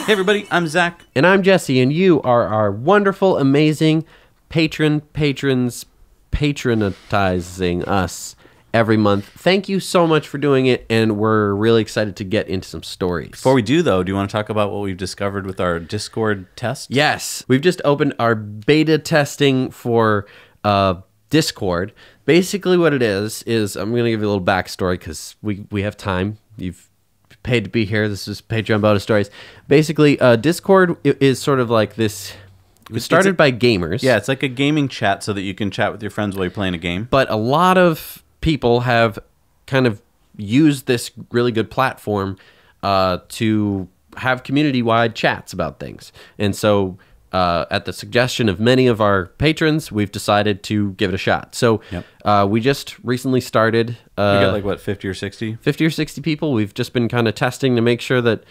Hey everybody, I'm Zach. And I'm Jesse, and you are our wonderful, amazing patrons patronizing us every month. Thank you so much for doing it, and we're really excited to get into some stories. Before we do, though, do you want to talk about what we've discovered with our Discord test? Yes, we've just opened our beta testing for Discord. Basically what it is I'm going to give you a little backstory because we have time. You've paid to be here. This is Patreon bonus stories. Basically, Discord is sort of like this. It was started by gamers. Yeah, it's like a gaming chat so that you can chat with your friends while you're playing a game. But a lot of people have kind of used this really good platform to have community-wide chats about things. And so at the suggestion of many of our patrons, we've decided to give it a shot. So we just recently started. We got like, what, 50 or 60? 50 or 60 people. We've just been kind of testing to make sure that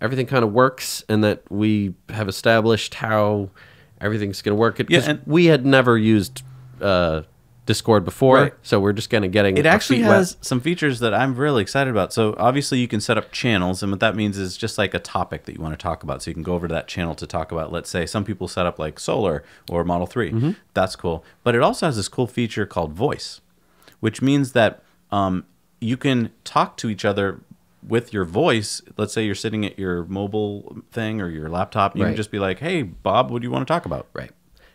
everything kind of works and that we have established how everything's going to work. Yeah, and we had never used Discord before, right. So we're just kind of getting it our actually feet has wet. some features that I'm really excited about. So obviously you can set up channels, and what that means is just like a topic that you want to talk about. So you can go over to that channel to talk about, let's say, some people set up like solar or Model 3. Mm-hmm. That's cool. But it also has this cool feature called voice, which means that you can talk to each other with your voice. Let's say you're sitting at your mobile thing or your laptop. You can just be like, hey, Bob, what do you want to talk about? Right.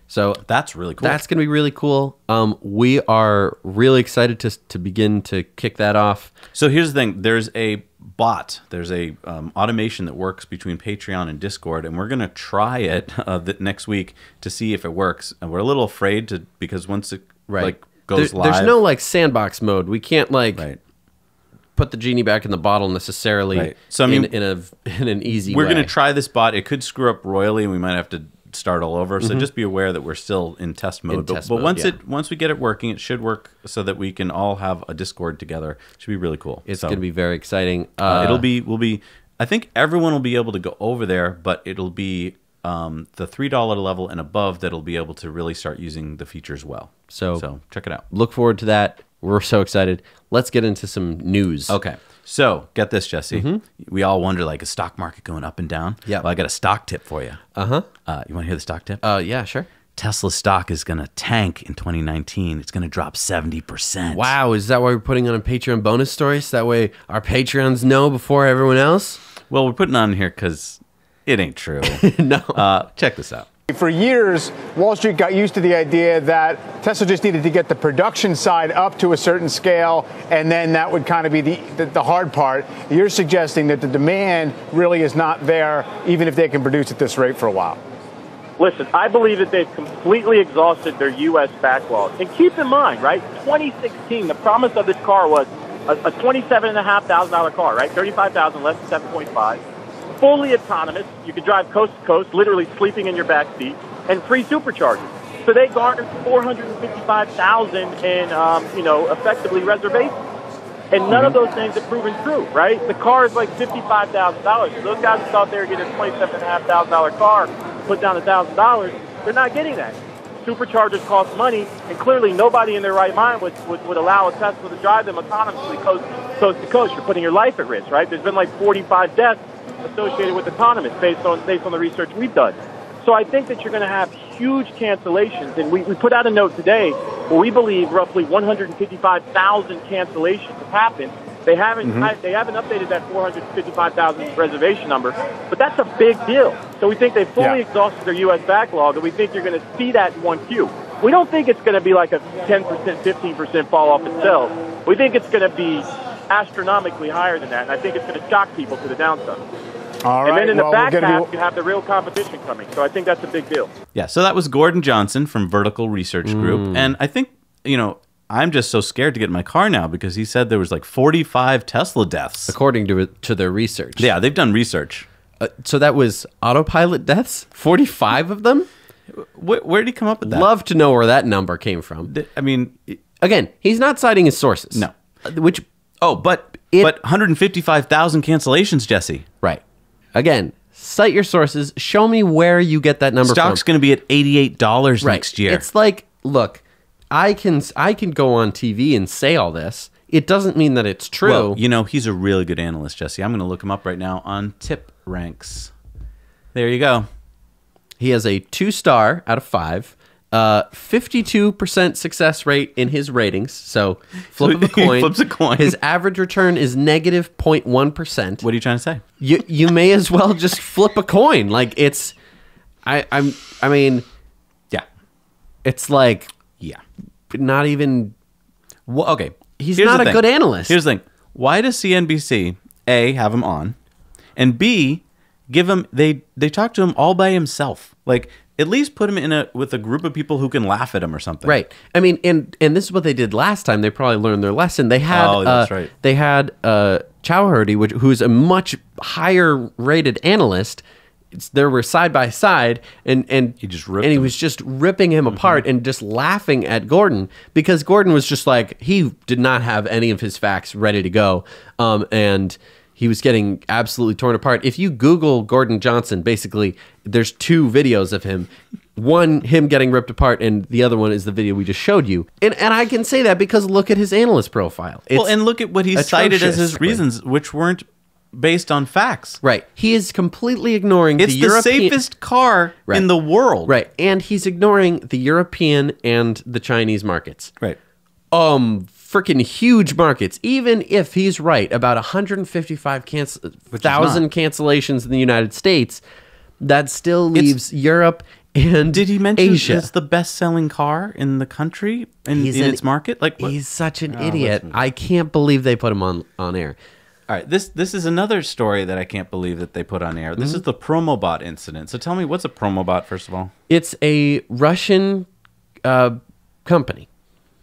So that's really cool. That's going to be really cool. We are really excited to begin to kick that off. So here's the thing. There's a bot. There's a automation that works between Patreon and Discord, and we're going to try it next week to see if it works. And we're a little afraid to, because once it like goes live. There's no like sandbox mode. We can't like put the genie back in the bottle necessarily. Right. So I mean, in an easy way. We're going to try this bot. It could screw up royally, and we might have to start all over. So just be aware that we're still in test mode. But once we get it working, it should work so that we can all have a Discord together. It should be really cool. It's going to be very exciting. I think everyone will be able to go over there, but it'll be the $3 level and above that'll be able to really start using the features well. So check it out. Look forward to that. We're so excited. Let's get into some news. Okay. So, get this, Jesse. We all wonder, like, is stock market going up and down? Yeah. Well, I got a stock tip for you. You want to hear the stock tip? Yeah, sure. Tesla stock is going to tank in 2019. It's going to drop 70%. Wow, is that why we're putting on a Patreon bonus story? So that way our Patreons know before everyone else? Well, we're putting it on here because it ain't true. No. Check this out. For years, Wall Street got used to the idea that Tesla just needed to get the production side up to a certain scale, and then that would kind of be the hard part. You're suggesting that the demand really is not there, even if they can produce at this rate for a while. Listen, I believe that they've completely exhausted their U.S. backlog. And keep in mind, right, 2016, the promise of this car was a $27,500 car, right, $35,000 less than 7.5. Fully autonomous. You could drive coast to coast, literally sleeping in your back seat, and free superchargers. So they garnered 455,000 in, effectively reservations. And none of those things have proven true, right? The car is like $55,000. So those guys who thought they were getting a $27,500 car, put down $1,000, they're not getting that. Superchargers cost money, and clearly nobody in their right mind would allow a Tesla to drive them autonomously coast to coast. You're putting your life at risk, right? There's been like 45 deaths associated with autonomous based on the research we've done. So I think that you're going to have huge cancellations. And we put out a note today where we believe roughly 155,000 cancellations have happened. They haven't updated that 455,000 reservation number, but that's a big deal. So we think they fully exhausted their U.S. backlog, and we think you're going to see that in 1Q. We don't think it's going to be like a 10%, 15% fall off in sales. We think it's going to be astronomically higher than that, and I think it's going to shock people to the downside. All right. And then in the back half, you have the real competition coming. So I think that's a big deal. Yeah, so that was Gordon Johnson from Vertical Research Group. And I think, I'm just so scared to get in my car now because he said there was like 45 Tesla deaths. According to their research. Yeah, they've done research. So that was autopilot deaths? 45 of them? Where did he come up with that? Love to know where that number came from. I mean... Again, he's not citing his sources. No. Which... But 155,000 cancellations, Jesse. Right. Again, cite your sources. Show me where you get that number from. Stock's going to be at $88 next year. It's like, look, I can go on TV and say all this. It doesn't mean that it's true. Well, he's a really good analyst, Jesse. I'm going to look him up right now on Tip Ranks. There you go. He has a 2-star out of 5. 52% success rate in his ratings. So flip of a He coin. flips a coin. His average return is negative 0.1%. What are you trying to say? You may as well just flip a coin. Like it's, I mean, Yeah. it's like Yeah. not even. Well, okay. He's Here's not the a thing. good analyst. Here's the thing. Why does CNBC A have him on, and B give him they talk to him all by himself? Like at least put him with a group of people who can laugh at him or something. Right. I mean, and this is what they did last time. They probably learned their lesson. They had that's right. They had Chowhurdy, who's a much higher rated analyst. They were side by side, and He just ripped and he him. was just ripping him apart and just laughing at Gordon because Gordon was just like he did not have any of his facts ready to go, and he was getting absolutely torn apart. If you Google Gordon Johnson, basically there's 2 videos of him. One, him getting ripped apart, and the other one is the video we just showed you. And I can say that because look at his analyst profile. Well, It's and look at what he cited as his atrocious. reasons, which weren't based on facts. Right. He is completely ignoring It's the the European... safest car Right. in the world. Right. And he's ignoring the European and the Chinese markets. Right. Freaking huge markets. Even if he's right about 155,000 cancellations in the United States, that still leaves Europe and Did he mention Asia. it's the best-selling car in the country in its market? Like, what? He's such an idiot. I can't believe they put him on air. All right, this is another story that I can't believe that they put on air. This is the Promobot incident. So tell me, what's a Promobot, first of all? It's a Russian company.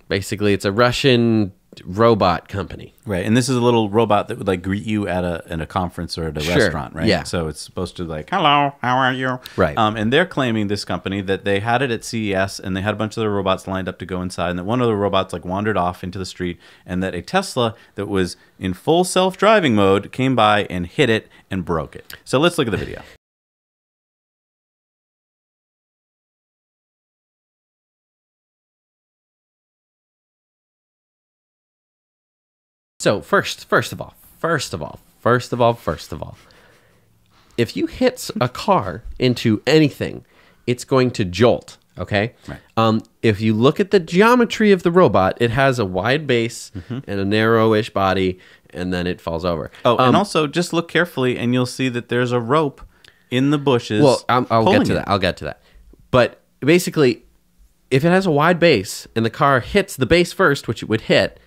Basically, it's a Russian robot company. Right, and this is a little robot that would like greet you at a conference or at a Sure, restaurant, right? yeah. So it's supposed to like, hello, how are you? Right. And they're claiming, this company, that they had it at CES and they had a bunch of the robots lined up to go inside, and that one of the robots like wandered off into the street, and that a Tesla that was in full self-driving mode came by and hit it and broke it. So let's look at the video. So first of all, if you hit a car into anything, it's going to jolt. Okay. Right. If you look at the geometry of the robot, it has a wide base and a narrowish body, and then it falls over. Oh, and also just look carefully, and you'll see that there's a rope in the bushes. Well, I'll pulling get to it. that. I'll get to that. But basically, if it has a wide base and the car hits the base first, which it would hit,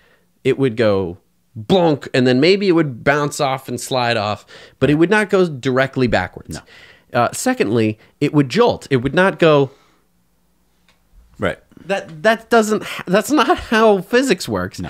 it would go blonk, and then maybe it would bounce off and slide off, but it would not go directly backwards. No. Secondly, it would jolt. It would not go. Right. That's not how physics works. No.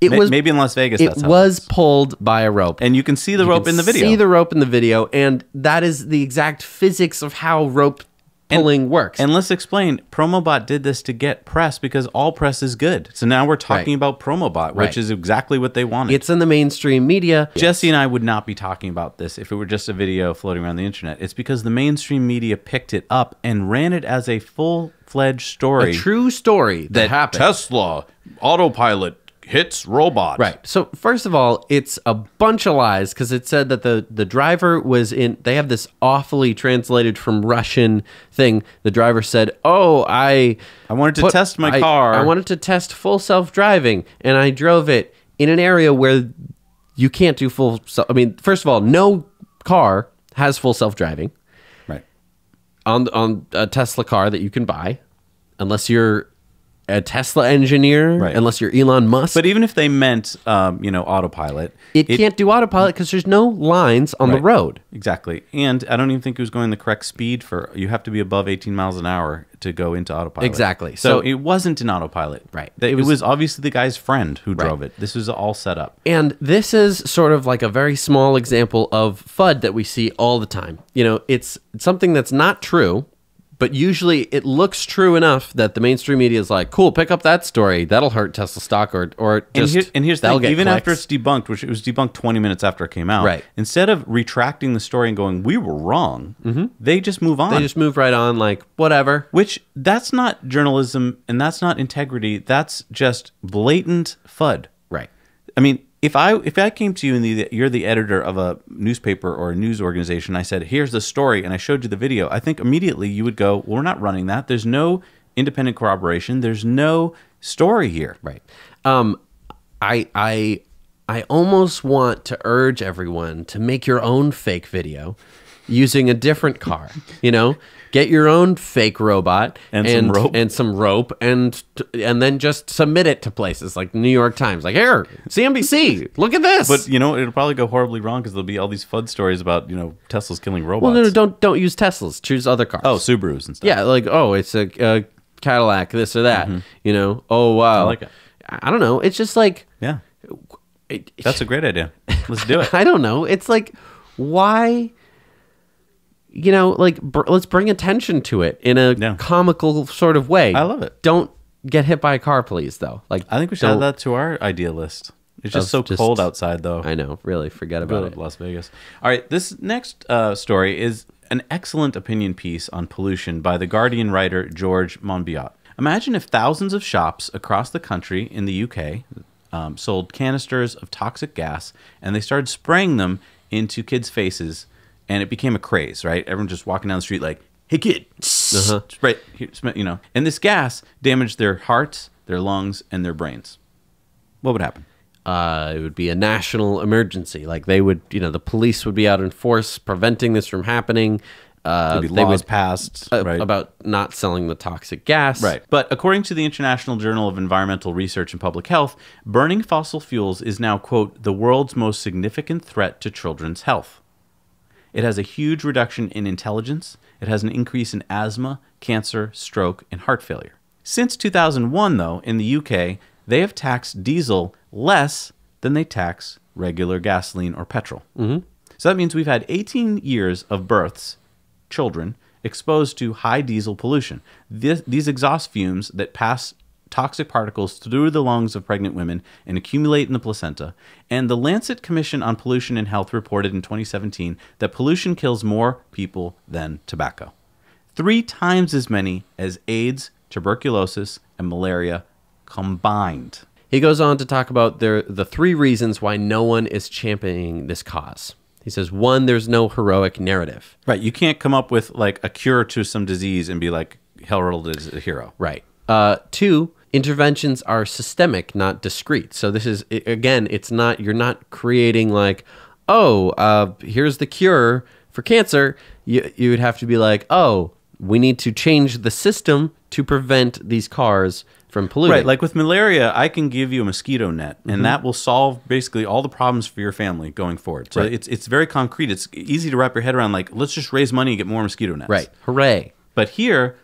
It was maybe in Las Vegas. It That's how was it is. pulled by a rope, And you can see the rope in the video. See the rope in the video, and that is the exact physics of how rope pulling works. And let's explain. Promobot did this to get press because all press is good. So now we're talking Right. about Promobot, which Right. is exactly what they wanted. It's in the mainstream media. Jesse and I would not be talking about this if it were just a video floating around the internet. It's because the mainstream media picked it up and ran it as a full-fledged story. A true story that happened. Tesla autopilot hits robot. Right. So first of all, it's a bunch of lies because it said that the driver was in. They have this awfully translated from Russian thing. The driver said, "Oh, I wanted to test my car. I wanted to test full self-driving, and I drove it in an area where you can't do full. I mean, first of all, no car has full self-driving Right. on a Tesla car that you can buy, unless you're a Tesla engineer, Right. unless you're Elon Musk. But even if they meant, autopilot, It can't do autopilot because there's no lines on the Right. road. Exactly. And I don't even think it was going the correct speed for, you have to be above 18 miles an hour to go into autopilot. Exactly. So So- it wasn't an autopilot. Right. It was, It was- obviously the guy's friend who drove it. This was all set up. And this is sort of like a very small example of FUD that we see all the time. You know, it's something that's not true, but usually it looks true enough that the mainstream media is like, cool, pick up that story. That'll hurt Tesla stock or just And here's the that'll thing, get even after clicks. it's debunked, which it was debunked 20 minutes after it came out, Right. instead of retracting the story and going, we were wrong, they just move on. They just move right on like, whatever. Which, that's not journalism and that's not integrity. That's just blatant FUD. Right. I mean, If I came to you and you're the editor of a newspaper or a news organization, I said, here's the story, and I showed you the video, I think immediately you would go, well, we're not running that. There's no independent corroboration. There's no story here. Right. I almost want to urge everyone to make your own fake video using a different car. Get your own fake robot And some rope. and then just submit it to places like the New York Times. Like, here, CNBC, look at this. But it'll probably go horribly wrong because there'll be all these FUD stories about Tesla's killing robots. well, no, don't use Teslas. Choose other cars. Oh, Subarus and stuff. Yeah, like, it's a Cadillac, this or that. Oh, wow. I like it. I don't know. It's just like... Yeah. That's a great idea. Let's do it. I don't know. It's like, why... let's bring attention to it in a comical sort of way. I love it. Don't get hit by a car, please, though. Like, I think we should add that to our idea list. It's just so cold outside, though. I know. Really, forget about it. Las Vegas. All right, this next story is an excellent opinion piece on pollution by The Guardian writer George Monbiot. Imagine if thousands of shops across the country in the UK sold canisters of toxic gas, and they started spraying them into kids' faces, and it became a craze, right? Everyone just walking down the street like, hey, kid, spray, and this gas damaged their hearts, their lungs, and their brains. What would happen? It would be a national emergency. Like, they would, the police would be out in force preventing this from happening. There'd be laws passed about not selling the toxic gas. Right. But according to the International Journal of Environmental Research and Public Health, burning fossil fuels is now, quote, the world's most significant threat to children's health. It has a huge reduction in intelligence. It has an increase in asthma, cancer, stroke, and heart failure. Since 2001, though, in the UK, they have taxed diesel less than they tax regular gasoline or petrol. Mm-hmm. So that means we've had 18 years of births, children, exposed to high diesel pollution. These exhaust fumes that pass toxic particles through the lungs of pregnant women and accumulate in the placenta. And the Lancet Commission on Pollution and Health reported in 2017 that pollution kills more people than tobacco. 3 times as many as AIDS, tuberculosis, and malaria combined. He goes on to talk about the 3 reasons why no one is championing this cause. He says, 1, there's no heroic narrative. Right. You can't come up with like a cure to some disease and be like heralded as a hero. Right. 2, interventions are systemic, not discrete. So this is, again, you're not creating like, here's the cure for cancer. You would have to be like, we need to change the system to prevent these cars from polluting. Right, like with malaria, I can give you a mosquito net, and that will solve basically all the problems for your family going forward. So it's very concrete. It's easy to wrap your head around, like, let's just raise money and get more mosquito nets. Right, hooray. But here,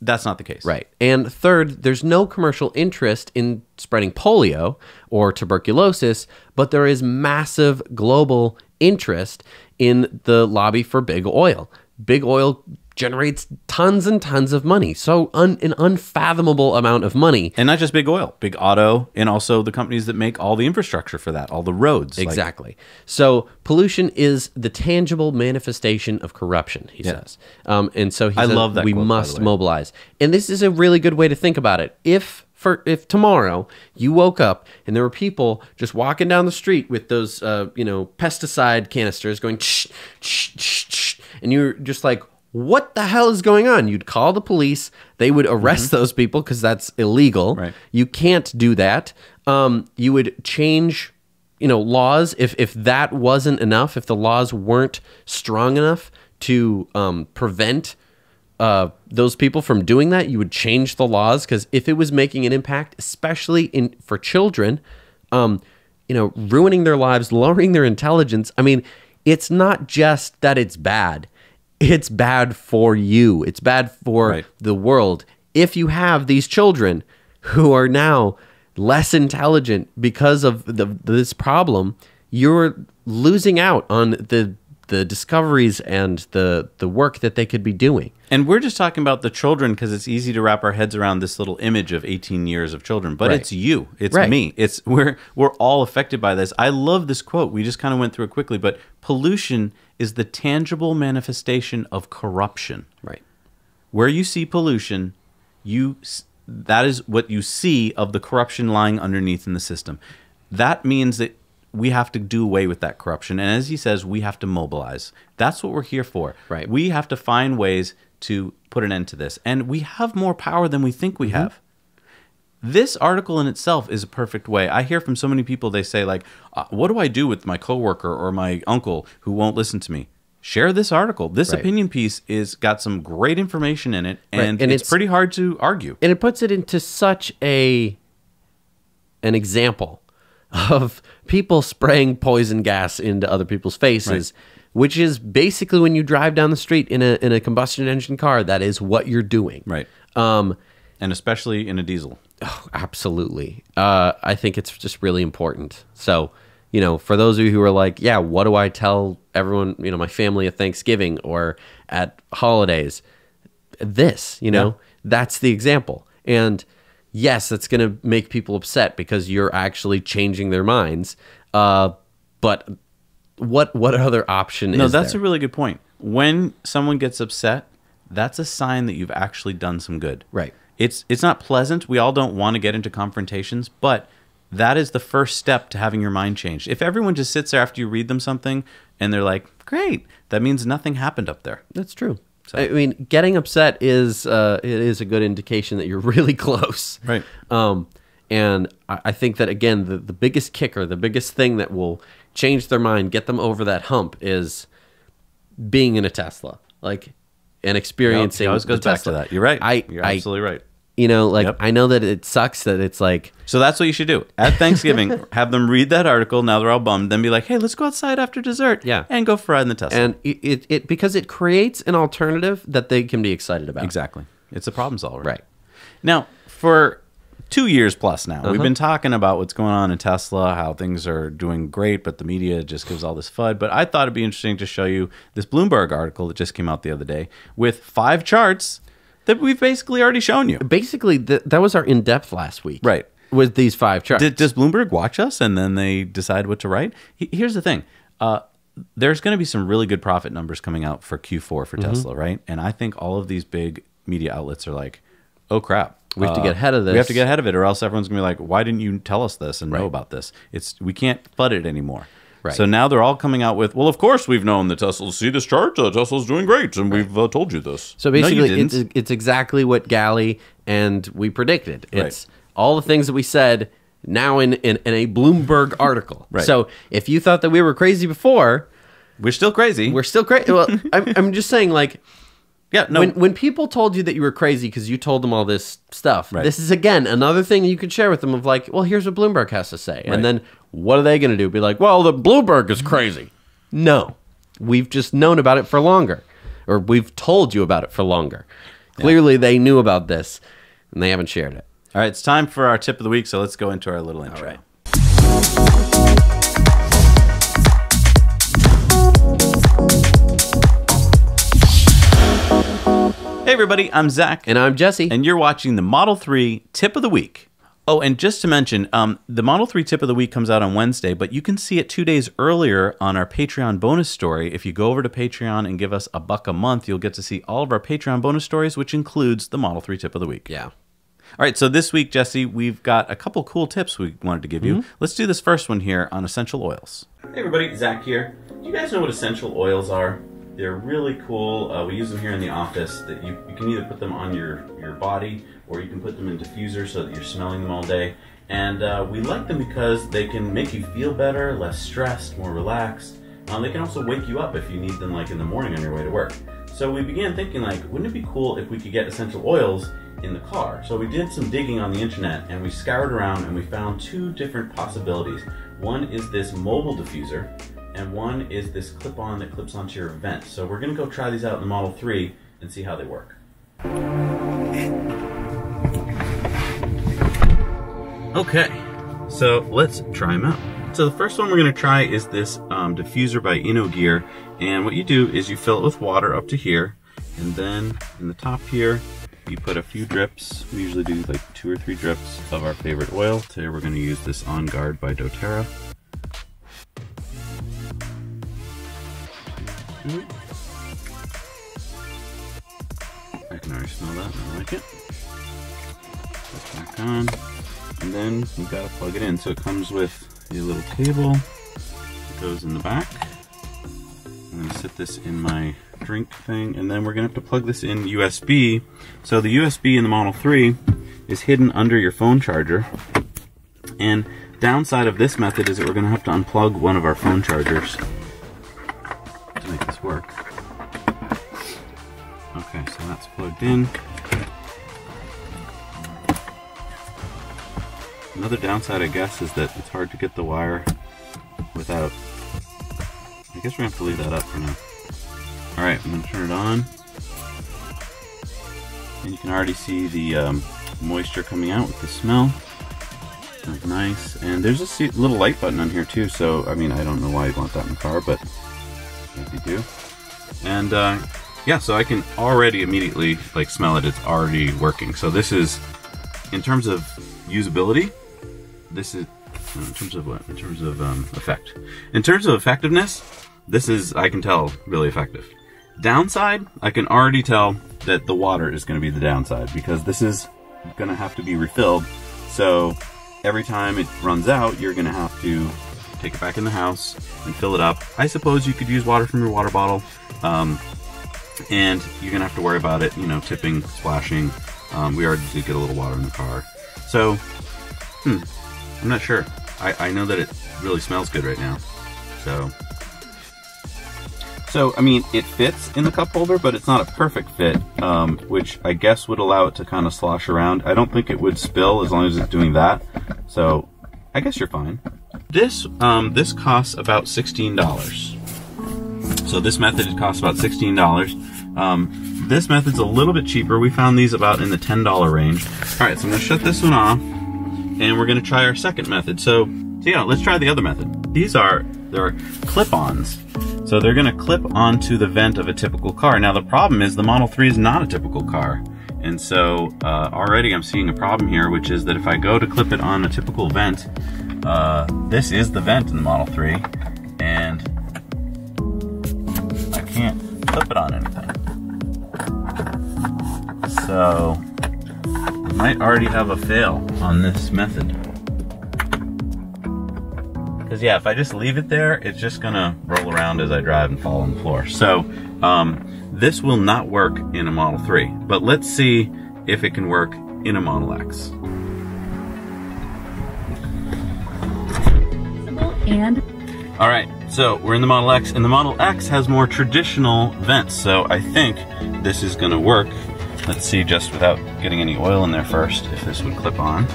that's not the case. Right. And 3rd, there's no commercial interest in spreading polio or tuberculosis, but there is massive global interest in the lobby for big oil. Big oil generates tons and tons of money. So an unfathomable amount of money. And not just big oil, big auto, and also the companies that make all the infrastructure for that, all the roads. Exactly. So pollution is the tangible manifestation of corruption, he says. And so he says love that we quote, must mobilize. And this is a really good way to think about it. If tomorrow you woke up and there were people just walking down the street with those, pesticide canisters going, shh, shh, shh, shh, and you're just like, what the hell is going on? You'd call the police. They would arrest those people because that's illegal. Right. You can't do that. You would change, laws if that wasn't enough, if the laws weren't strong enough to prevent those people from doing that. You would change the laws because if it was making an impact, especially for children, ruining their lives, lowering their intelligence. I mean, it's not just that it's bad. It's bad for you. It's bad for the world. If you have these children who are now less intelligent because of this problem, you're losing out on the discoveries and the work that they could be doing. And we're just talking about the children because it's easy to wrap our heads around this little image of 18 years of children. But it's you. It's me. We're all affected by this. I love this quote. We just kind of went through it quickly, but pollution is the tangible manifestation of corruption. Right. Where you see pollution, that is what you see of the corruption lying underneath in the system. That means that we have to do away with that corruption. And as he says, we have to mobilize. That's what we're here for. Right. We have to find ways to put an end to this. And we have more power than we think we have. This article in itself is a perfect way. I hear from so many people, they say, like, what do I do with my coworker or my uncle who won't listen to me? Share this article. This opinion piece is got some great information in it, and it's pretty hard to argue. And it puts it into such an example of people spraying poison gas into other people's faces, which is basically when you drive down the street in a combustion engine car, that is what you're doing. Right. And especially in a diesel. Oh, absolutely. I think it's just really important. So, you know, for those of you who are like, yeah, what do I tell everyone, you know, my family at Thanksgiving or at holidays? This, you know, that's the example. And yes, that's going to make people upset because you're actually changing their minds. But what other option is there? No, that's a really good point. When someone gets upset, that's a sign that you've actually done some good. Right. It's not pleasant. We all don't want to get into confrontations, but that is the first step to having your mind changed. If everyone just sits there after you read them something and they're like, great, that means nothing happened up there. That's true. So. I mean, getting upset is it is a good indication that you're really close. Right. And I think that, again, the biggest kicker, the biggest thing that will change their mind, get them over that hump, is being in a Tesla. Like, and experiencing. It always goes back to that. You're right. You're absolutely right. You know, like, I know that it sucks that it's like... So that's what you should do. At Thanksgiving, have them read that article. Now they're all bummed. Then be like, hey, let's go outside after dessert. Yeah. And go for a ride in the Tesla. And it because it creates an alternative that they can be excited about. Exactly. It's a problem solver. Right. Now, for 2 years plus now, we've been talking about what's going on in Tesla, how things are doing great, but the media just gives all this FUD. But I thought it'd be interesting to show you this Bloomberg article that just came out the other day with 5 charts that we've basically already shown you. Basically, that was our in-depth last week. Right. With these 5 charts. Does Bloomberg watch us and then they decide what to write? Here's the thing. There's going to be some really good profit numbers coming out for Q4 for Tesla, right? And I think all of these big media outlets are like, oh, crap. We have to get ahead of this. We have to get ahead of it, or else everyone's going to be like, why didn't you tell us this and know about this? We can't FUD it anymore. Right. So now they're all coming out with, well, of course we've known that Tesla, see this chart, Tesla's doing great, and we've told you this. So basically, it's exactly what Galley and we predicted. It's all the things that we said now in a Bloomberg article. Right. So if you thought that we were crazy before... We're still crazy. We're still crazy. Well, I'm just saying, like... Yeah, no. When people told you that you were crazy because you told them all this stuff, this is, again, another thing you could share with them of like, well, here's what Bloomberg has to say. And then what are they going to do? Be like, well, the Bloomberg is crazy. No. We've just known about it for longer. Or we've told you about it for longer. Clearly, they knew about this, and they haven't shared it. All right, it's time for our tip of the week, so let's go into our little intro. All right. Hey everybody, I'm Zach. And I'm Jesse. And you're watching the Model 3 Tip of the Week. Oh, and just to mention, the Model 3 Tip of the Week comes out on Wednesday, but you can see it 2 days earlier on our Patreon bonus story. If you go over to Patreon and give us $1 a month, you'll get to see all of our Patreon bonus stories, which includes the Model 3 Tip of the Week. Yeah. All right, so this week, Jesse, we've got a couple cool tips we wanted to give you. Let's do this first one here on essential oils. Hey everybody, Zach here. Do you guys know what essential oils are? They're really cool. We use them here in the office. That you can either put them on your body or you can put them in diffusers so that you're smelling them all day. And we like them because they can make you feel better, less stressed, more relaxed. They can also wake you up if you need them like in the morning on your way to work. So we began thinking like, wouldn't it be cool if we could get essential oils in the car? So we did some digging on the internet and we scoured around and we found 2 different possibilities. One is this mobile diffuser, and one is this clip-on that clips onto your vent. So we're going to go try these out in the Model 3 and see how they work. Okay, so let's try them out. So the first one we're going to try is this diffuser by InnoGear. And what you do is you fill it with water up to here, and then in the top here, you put a few drips. We usually do like 2 or 3 drips of our favorite oil. Today we're going to use this On Guard by doTERRA. I can already smell that, I like it. Put it back on, and then you gotta plug it in. So it comes with a little cable, goes in the back. I'm going to set this in my drink thing, and then we're going to have to plug this in USB. So the USB in the Model 3 is hidden under your phone charger. And downside of this method is that we're going to have to unplug one of our phone chargers to make this work. Okay, so that's plugged in. Another downside, I guess, is that it's hard to get the wire without... I guess we're going to have to leave that up for now. Alright, I'm going to turn it on. And you can already see the moisture coming out with the smell. Smells nice. And there's a little light button on here too, so, I mean, I don't know why you'd want that in the car, but if you do. And, yeah, so I can already immediately, like, smell it. It's already working. So this is, in terms of usability, this is, in terms of what? In terms of effect. In terms of effectiveness, this is, I can tell, really effective. Downside, I can already tell that the water is going to be the downside, because this is going to have to be refilled. So every time it runs out, you're going to have to take it back in the house and fill it up. I suppose you could use water from your water bottle, and you're going to have to worry about it, you know, tipping, splashing. We already did get a little water in the car. So, I'm not sure. I know that it really smells good right now. So I mean, it fits in the cup holder, but it's not a perfect fit, which I guess would allow it to kind of slosh around. I don't think it would spill as long as it's doing that. So I guess you're fine. This costs about $16. So this method costs about $16. This method's a little bit cheaper. We found these about in the $10 range. All right, so I'm gonna shut this one off, and we're gonna try our second method. So yeah, let's try the other method. They're clip-ons. So they're gonna clip onto the vent of a typical car. Now the problem is the Model 3 is not a typical car. And so already I'm seeing a problem here, which is that if I go to clip it on a typical vent, this is the vent in the Model 3, and I can't clip it on anything. So I might already have a fail on this method. Because yeah, if I just leave it there, it's just gonna roll around as I drive and fall on the floor. So this will not work in a Model 3, but let's see if it can work in a Model X. And all right, so we're in the Model X, and the Model X has more traditional vents, so I think this is gonna work. Let's see, just without getting any oil in there first, if this would clip on.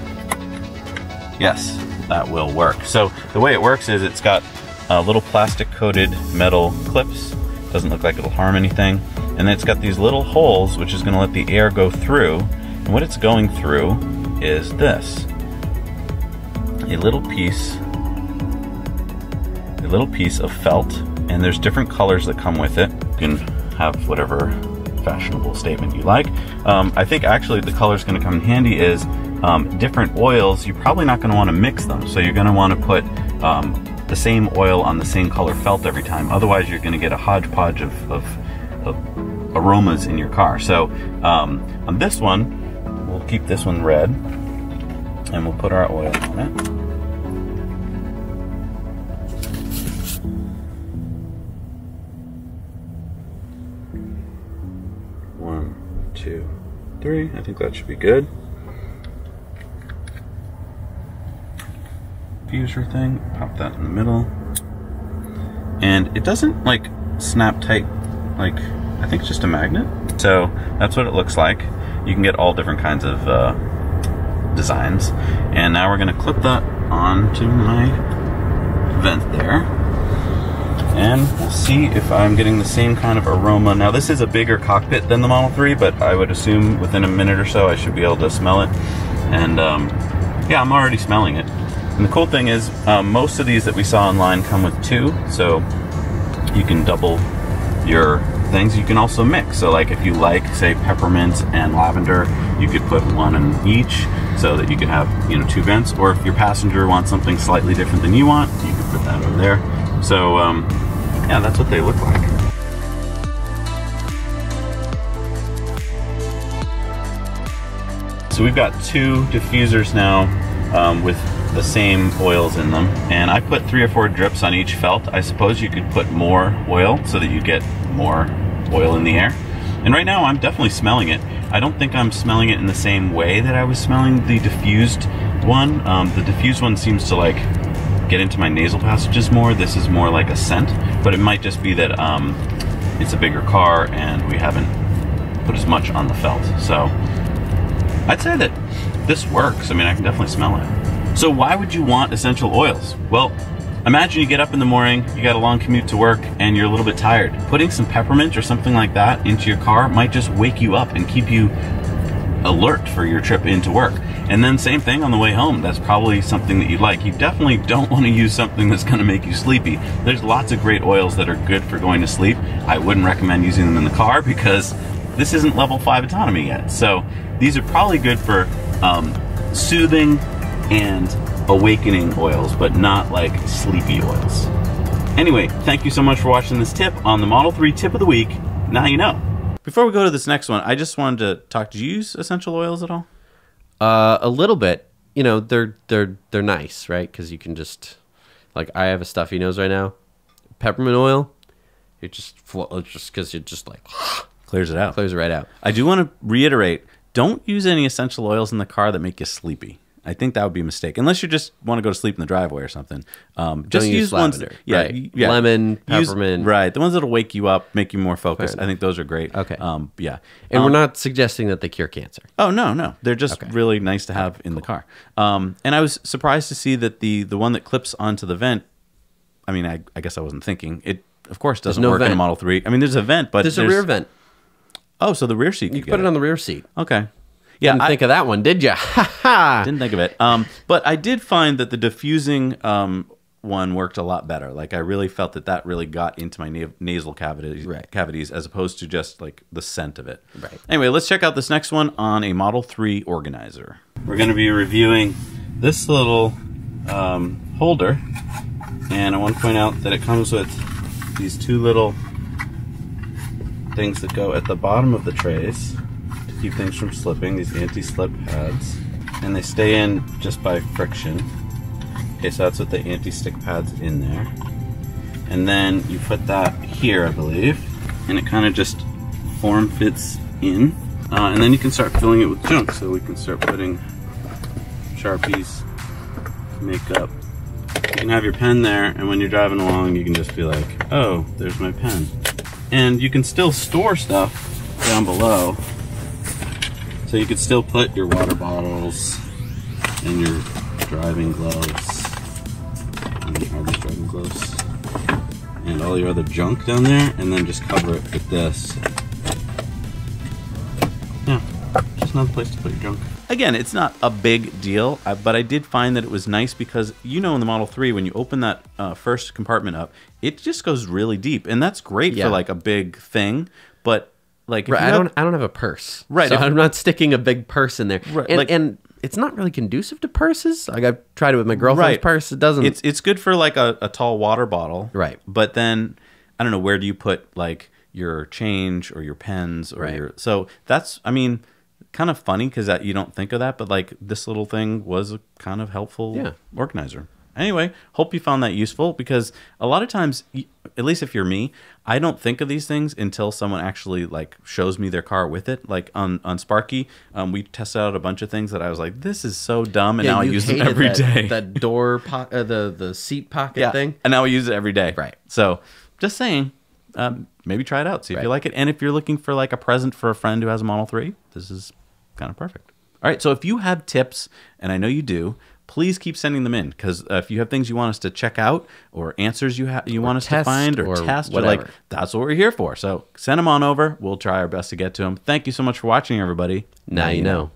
Yes, that will work. So the way it works is it's got little plastic coated metal clips. Doesn't look like it'll harm anything. And then it's got these little holes which is gonna let the air go through. And what it's going through is this. A little piece of felt, and there's different colors that come with it. You can have whatever fashionable statement you like. I think actually the color's gonna come in handy is different oils. You're probably not gonna wanna mix them. So you're gonna wanna put the same oil on the same color felt every time. Otherwise you're gonna get a hodgepodge of aromas in your car. So on this one, we'll keep this one red, and we'll put our oil on it. One, two, three. I think that should be good. Diffuser thing, pop that in the middle. And it doesn't like snap tight, like I think it's just a magnet. So that's what it looks like. You can get all different kinds of designs. And now we're gonna clip that onto my vent there. And we'll see if I'm getting the same kind of aroma. Now this is a bigger cockpit than the Model 3, but I would assume within a minute or so I should be able to smell it. And yeah, I'm already smelling it. And the cool thing is most of these that we saw online come with two, so you can double your things. You can also mix. So like if you like, say, peppermint and lavender, you could put one in each so that you could have, you know, two vents. Or if your passenger wants something slightly different than you want, you could put that over there. So yeah, that's what they look like. So we've got two diffusers now with the same oils in them, and I put 3 or 4 drips on each felt. I suppose you could put more oil so that you get more oil in the air. And right now I'm definitely smelling it. I don't think I'm smelling it in the same way that I was smelling the diffused one. The diffused one seems to like get into my nasal passages more. This is more like a scent, but it might just be that it's a bigger car and we haven't put as much on the felt. So I'd say that this works. I mean, I can definitely smell it. So why would you want essential oils? Well, imagine you get up in the morning, you got a long commute to work, and you're a little bit tired. Putting some peppermint or something like that into your car might just wake you up and keep you alert for your trip into work. And then same thing on the way home. That's probably something that you'd like. You definitely don't want to use something that's going to make you sleepy. There's lots of great oils that are good for going to sleep. I wouldn't recommend using them in the car because this isn't level 5 autonomy yet. So these are probably good for soothing and awakening oils, but not like sleepy oils. Anyway, thank you so much for watching this tip on the Model 3 tip of the week. Now you know. Before we go to this next one, I just wanted to talk. Did you use essential oils at all? A little bit. You know, they're nice, right? Because you can just, like, I have a stuffy nose right now. Peppermint oil, it just because it just like Clears it out. clears it right out. I do want to reiterate, don't use any essential oils in the car that make you sleepy. I think that would be a mistake. Unless you just want to go to sleep in the driveway or something. Just use ones lavender, yeah, right. yeah. Lemon, peppermint. Right. The ones that'll wake you up, make you more focused. I think those are great. Okay. Yeah. And we're not suggesting that they cure cancer. Oh, no. They're just really nice to have in the car. And I was surprised to see that the one that clips onto the vent, I mean, I guess I wasn't thinking. It, of course, doesn't work in a Model 3. I mean, there's a vent, but There's a rear vent. Oh, so the rear seat You can put it on the rear seat. Okay. Yeah, Didn't think of that one, did you? Ha ha! Didn't think of it. But I did find that the diffusing one worked a lot better. Like I really felt that really got into my nasal cavities as opposed to just like the scent of it. Right. Anyway, let's check out this next one on a Model 3 organizer. We're going to be reviewing this little holder, and I want to point out that it comes with these 2 little things that go at the bottom of the trays. Keep things from slipping, these anti-slip pads, and they stay in just by friction. Okay, so that's with the anti-stick pads in there. And then you put that here, I believe, and it kind of just form fits in. And then you can start filling it with junk. So we can start putting Sharpies, makeup. You can have your pen there, and when you're driving along, you can just be like, oh, there's my pen. And you can still store stuff down below. So you could still put your water bottles and your driving gloves, and all your other junk down there, and then just cover it with this. Yeah, just another place to put your junk. Again, it's not a big deal, but I did find that it was nice because, you know, in the Model 3, when you open that first compartment up, it just goes really deep, and that's great for like a big thing, but like, right, I don't have a purse, right? So I'm not sticking a big purse in there, right, and it's not really conducive to purses. Like I've tried it with my girlfriend's purse; it doesn't. It's good for like a tall water bottle, right? But then I don't know, where do you put like your change or your pens or your? So that's, I mean, kind of funny because you don't think of that, but like this little thing was a kind of helpful organizer. Anyway, hope you found that useful, because a lot of times, at least if you're me, I don't think of these things until someone actually like shows me their car with it. Like on Sparky, we tested out a bunch of things that I was like, this is so dumb, and now I use them every day. That door pocket, the seat pocket thing, and now I use it every day. Right. So just saying, maybe try it out, see if you like it, and if you're looking for like a present for a friend who has a Model 3, this is kind of perfect. All right, so if you have tips, and I know you do, please keep sending them in, because if you have things you want us to check out, or answers you want us to find, or test, or like, that's what we're here for. So send them on over. We'll try our best to get to them. Thank you so much for watching, everybody. Now you know.